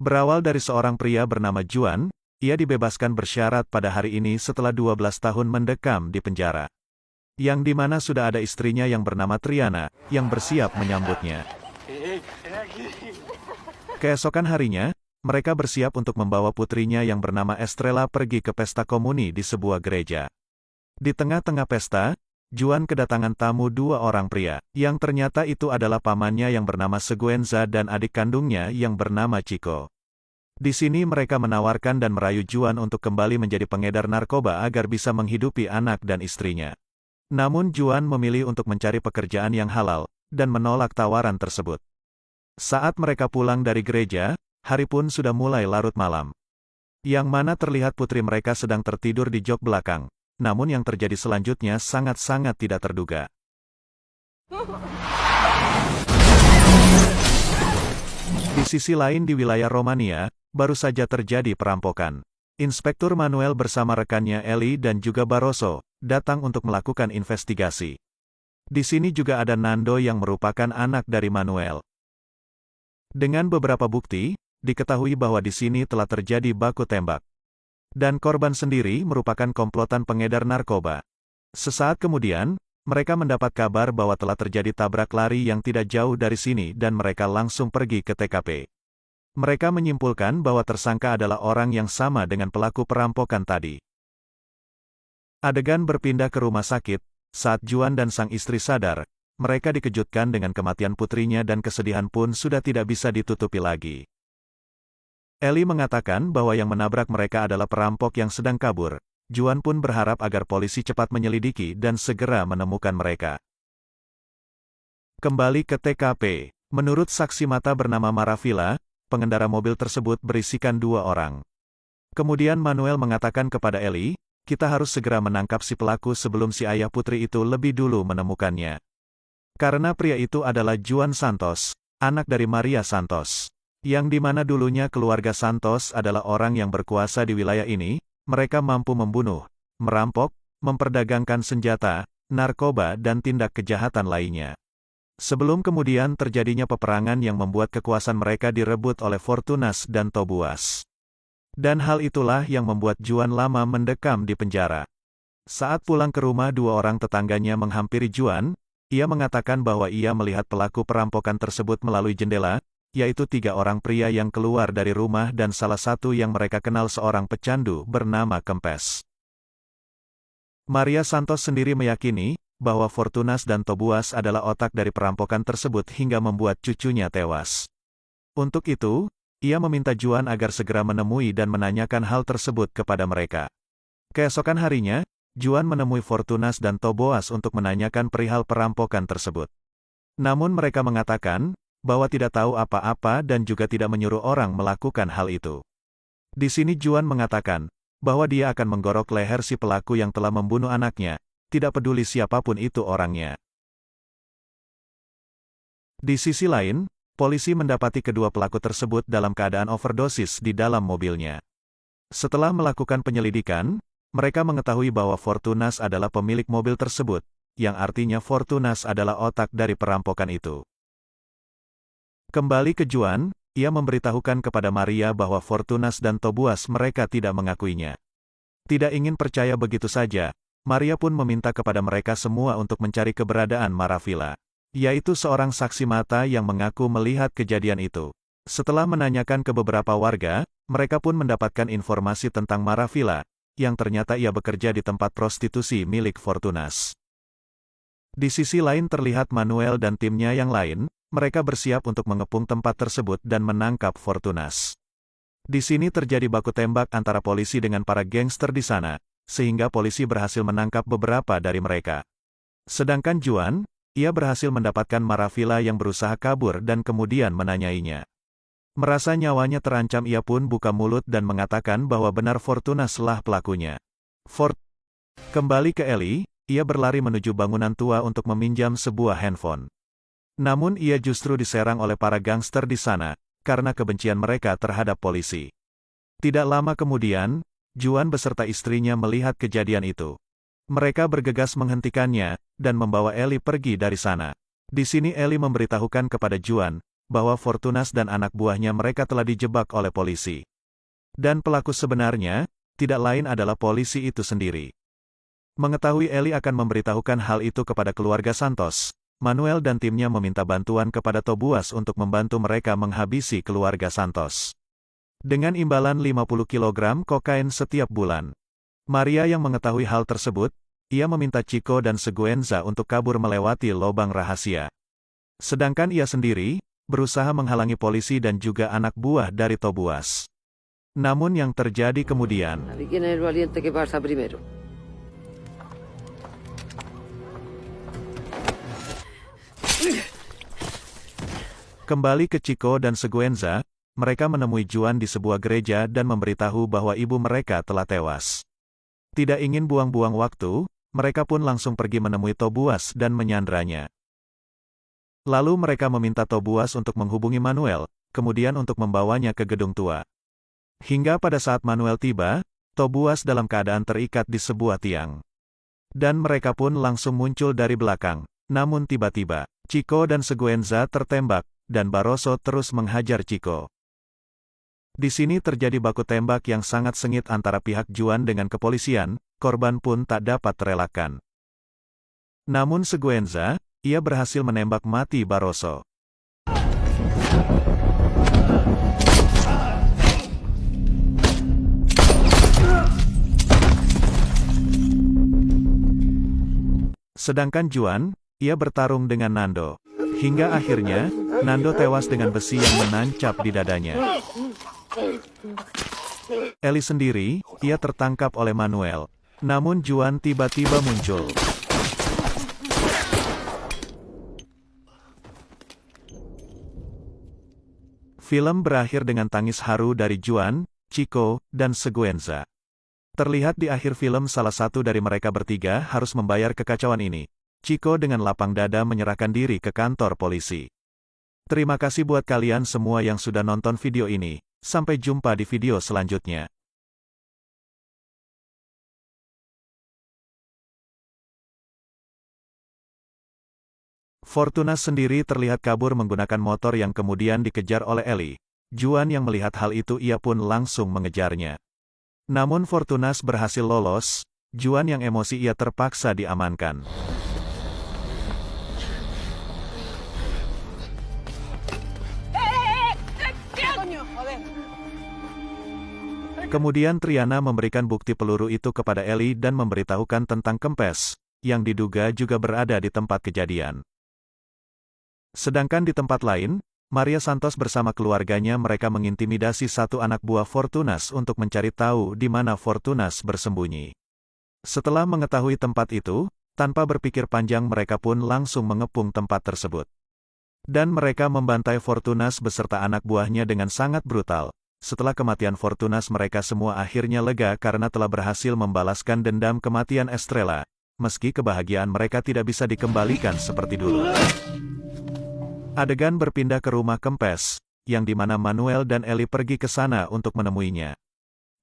Berawal dari seorang pria bernama Juan, ia dibebaskan bersyarat pada hari ini setelah 12 tahun mendekam di penjara. Yang dimana sudah ada istrinya yang bernama Triana, yang bersiap menyambutnya. Keesokan harinya, mereka bersiap untuk membawa putrinya yang bernama Estrella pergi ke pesta komuni di sebuah gereja. Di tengah-tengah pesta, Juan kedatangan tamu dua orang pria, yang ternyata itu adalah pamannya yang bernama Seguenza dan adik kandungnya yang bernama Chico. Di sini mereka menawarkan dan merayu Juan untuk kembali menjadi pengedar narkoba agar bisa menghidupi anak dan istrinya. Namun Juan memilih untuk mencari pekerjaan yang halal, dan menolak tawaran tersebut. Saat mereka pulang dari gereja, hari pun sudah mulai larut malam. Yang mana terlihat putri mereka sedang tertidur di jok belakang. Namun yang terjadi selanjutnya sangat-sangat tidak terduga. Di sisi lain di wilayah Romania, baru saja terjadi perampokan. Inspektur Manuel bersama rekannya Eli dan juga Barroso, datang untuk melakukan investigasi. Di sini juga ada Nando yang merupakan anak dari Manuel. Dengan beberapa bukti, diketahui bahwa di sini telah terjadi baku tembak. Dan korban sendiri merupakan komplotan pengedar narkoba. Sesaat kemudian, mereka mendapat kabar bahwa telah terjadi tabrak lari yang tidak jauh dari sini dan mereka langsung pergi ke TKP. Mereka menyimpulkan bahwa tersangka adalah orang yang sama dengan pelaku perampokan tadi. Adegan berpindah ke rumah sakit, saat Juan dan sang istri sadar, mereka dikejutkan dengan kematian putrinya dan kesedihan pun sudah tidak bisa ditutupi lagi. Eli mengatakan bahwa yang menabrak mereka adalah perampok yang sedang kabur. Juan pun berharap agar polisi cepat menyelidiki dan segera menemukan mereka. Kembali ke TKP, menurut saksi mata bernama Maravilla, pengendara mobil tersebut berisikan dua orang. Kemudian Manuel mengatakan kepada Eli, kita harus segera menangkap si pelaku sebelum si ayah putri itu lebih dulu menemukannya. Karena pria itu adalah Juan Santos, anak dari Maria Santos. Yang dimana dulunya keluarga Santos adalah orang yang berkuasa di wilayah ini, mereka mampu membunuh, merampok, memperdagangkan senjata, narkoba dan tindak kejahatan lainnya. Sebelum kemudian terjadinya peperangan yang membuat kekuasaan mereka direbut oleh Fortunas dan Tobuas. Dan hal itulah yang membuat Juan lama mendekam di penjara. Saat pulang ke rumah dua orang tetangganya menghampiri Juan, ia mengatakan bahwa ia melihat pelaku perampokan tersebut melalui jendela, yaitu tiga orang pria yang keluar dari rumah dan salah satu yang mereka kenal seorang pecandu bernama Kempes. Maria Santos sendiri meyakini, bahwa Fortunas dan Tobuas adalah otak dari perampokan tersebut hingga membuat cucunya tewas. Untuk itu, ia meminta Juan agar segera menemui dan menanyakan hal tersebut kepada mereka. Keesokan harinya, Juan menemui Fortunas dan Tobuas untuk menanyakan perihal perampokan tersebut. Namun mereka mengatakan, bahwa tidak tahu apa-apa dan juga tidak menyuruh orang melakukan hal itu. Di sini Juan mengatakan, bahwa dia akan menggorok leher si pelaku yang telah membunuh anaknya, tidak peduli siapapun itu orangnya. Di sisi lain, polisi mendapati kedua pelaku tersebut dalam keadaan overdosis di dalam mobilnya. Setelah melakukan penyelidikan, mereka mengetahui bahwa Fortunas adalah pemilik mobil tersebut, yang artinya Fortunas adalah otak dari perampokan itu. Kembali ke Juan, ia memberitahukan kepada Maria bahwa Fortunas dan Tobuas mereka tidak mengakuinya. Tidak ingin percaya begitu saja, Maria pun meminta kepada mereka semua untuk mencari keberadaan Maravilla, yaitu seorang saksi mata yang mengaku melihat kejadian itu. Setelah menanyakan ke beberapa warga, mereka pun mendapatkan informasi tentang Maravilla, yang ternyata ia bekerja di tempat prostitusi milik Fortunas. Di sisi lain terlihat Manuel dan timnya yang lain, mereka bersiap untuk mengepung tempat tersebut dan menangkap Fortunas. Di sini terjadi baku tembak antara polisi dengan para gangster di sana, sehingga polisi berhasil menangkap beberapa dari mereka. Sedangkan Juan, ia berhasil mendapatkan Maravilla yang berusaha kabur dan kemudian menanyainya. Merasa nyawanya terancam ia pun buka mulut dan mengatakan bahwa benar Fortunas lah pelakunya. Kembali ke Eli, ia berlari menuju bangunan tua untuk meminjam sebuah handphone. Namun ia justru diserang oleh para gangster di sana, karena kebencian mereka terhadap polisi. Tidak lama kemudian, Juan beserta istrinya melihat kejadian itu. Mereka bergegas menghentikannya, dan membawa Eli pergi dari sana. Di sini Eli memberitahukan kepada Juan, bahwa Fortunas dan anak buahnya mereka telah dijebak oleh polisi. Dan pelaku sebenarnya, tidak lain adalah polisi itu sendiri. Mengetahui Ellie akan memberitahukan hal itu kepada keluarga Santos, Manuel dan timnya meminta bantuan kepada Tobias untuk membantu mereka menghabisi keluarga Santos. Dengan imbalan 50 kg kokain setiap bulan. Maria yang mengetahui hal tersebut, ia meminta Chico dan Seguenza untuk kabur melewati lubang rahasia. Sedangkan ia sendiri, berusaha menghalangi polisi dan juga anak buah dari Tobias. Namun yang terjadi kemudian, kembali ke Chico dan Seguenza, mereka menemui Juan di sebuah gereja dan memberitahu bahwa ibu mereka telah tewas. Tidak ingin buang-buang waktu, mereka pun langsung pergi menemui Tobias dan menyandranya. Lalu mereka meminta Tobias untuk menghubungi Manuel, kemudian untuk membawanya ke gedung tua. Hingga pada saat Manuel tiba, Tobias dalam keadaan terikat di sebuah tiang. Dan mereka pun langsung muncul dari belakang, namun tiba-tiba, Chico dan Seguenza tertembak, dan Barroso terus menghajar Chico. Di sini terjadi baku tembak yang sangat sengit antara pihak Juan dengan kepolisian, korban pun tak dapat terelakkan. Namun Seguenza, ia berhasil menembak mati Barroso. Sedangkan Juan, ia bertarung dengan Nando. Hingga akhirnya, Nando tewas dengan besi yang menancap di dadanya. Ellie sendiri, ia tertangkap oleh Manuel. Namun Juan tiba-tiba muncul. Film berakhir dengan tangis haru dari Juan, Chico, dan Seguenza. Terlihat di akhir film salah satu dari mereka bertiga harus membayar kekacauan ini. Chico dengan lapang dada menyerahkan diri ke kantor polisi. Terima kasih buat kalian semua yang sudah nonton video ini. Sampai jumpa di video selanjutnya. Fortunas sendiri terlihat kabur menggunakan motor yang kemudian dikejar oleh Ellie. Juan yang melihat hal itu ia pun langsung mengejarnya. Namun Fortunas berhasil lolos, Juan yang emosi ia terpaksa diamankan. Kemudian Triana memberikan bukti peluru itu kepada Ellie dan memberitahukan tentang Kempes, yang diduga juga berada di tempat kejadian. Sedangkan di tempat lain, Maria Santos bersama keluarganya mereka mengintimidasi satu anak buah Fortunas untuk mencari tahu di mana Fortunas bersembunyi. Setelah mengetahui tempat itu, tanpa berpikir panjang mereka pun langsung mengepung tempat tersebut. Dan mereka membantai Fortunas beserta anak buahnya dengan sangat brutal. Setelah kematian Fortunas mereka semua akhirnya lega karena telah berhasil membalaskan dendam kematian Estrella, meski kebahagiaan mereka tidak bisa dikembalikan seperti dulu. Adegan berpindah ke rumah Kempes, yang dimana Manuel dan Ellie pergi ke sana untuk menemuinya.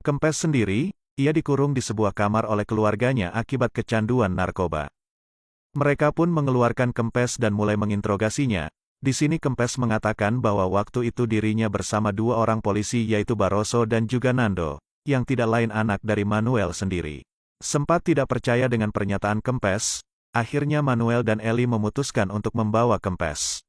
Kempes sendiri, ia dikurung di sebuah kamar oleh keluarganya akibat kecanduan narkoba. Mereka pun mengeluarkan Kempes dan mulai menginterogasinya. Di sini Kempes mengatakan bahwa waktu itu dirinya bersama dua orang polisi yaitu Barroso dan juga Nando, yang tidak lain anak dari Manuel sendiri. Sempat tidak percaya dengan pernyataan Kempes, akhirnya Manuel dan Ellie memutuskan untuk membawa Kempes.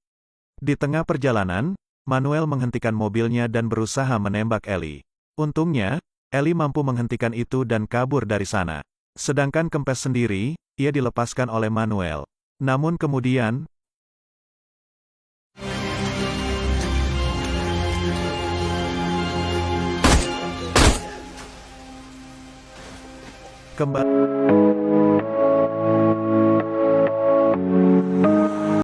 Di tengah perjalanan, Manuel menghentikan mobilnya dan berusaha menembak Ellie. Untungnya, Ellie mampu menghentikan itu dan kabur dari sana. Sedangkan Kempes sendiri, ia dilepaskan oleh Manuel. Namun kemudian, kembali